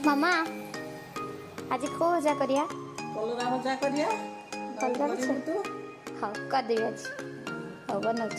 मामा आज को भजा करिया कलरा भजा करिया कलरा भजा तू हाँ कर देबी आज हाँ बनाऊँ